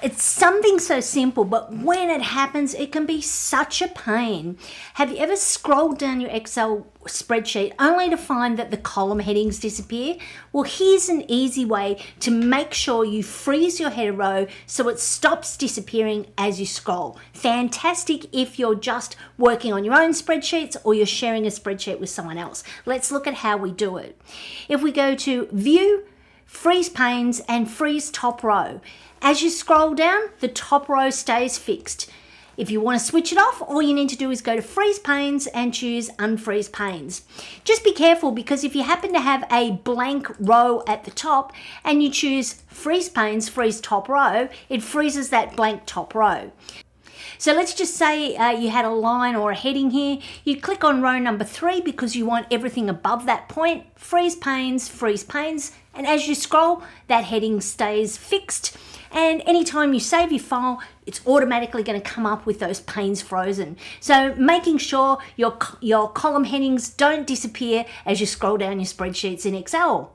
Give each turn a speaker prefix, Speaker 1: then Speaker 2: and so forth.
Speaker 1: It's something so simple, but when it happens, it can be such a pain. Have you ever scrolled down your Excel spreadsheet only to find that the column headings disappear? Well, here's an easy way to make sure you freeze your header row so it stops disappearing as you scroll. Fantastic if you're just working on your own spreadsheets or you're sharing a spreadsheet with someone else. Let's look at how we do it. If we go to View, Freeze Panes, and Freeze Top Row, as you scroll down, the top row stays fixed. If you want to switch it off, all you need to do is go to Freeze Panes and choose Unfreeze Panes. Just be careful, because if you happen to have a blank row at the top and you choose Freeze Panes, Freeze Top Row, it freezes that blank top row. So let's just say you had a line or a heading here. You click on row number 3 because you want everything above that point. Freeze panes, and as you scroll, that heading stays fixed. And anytime you save your file, it's automatically going to come up with those panes frozen. So making sure your column headings don't disappear as you scroll down your spreadsheets in Excel.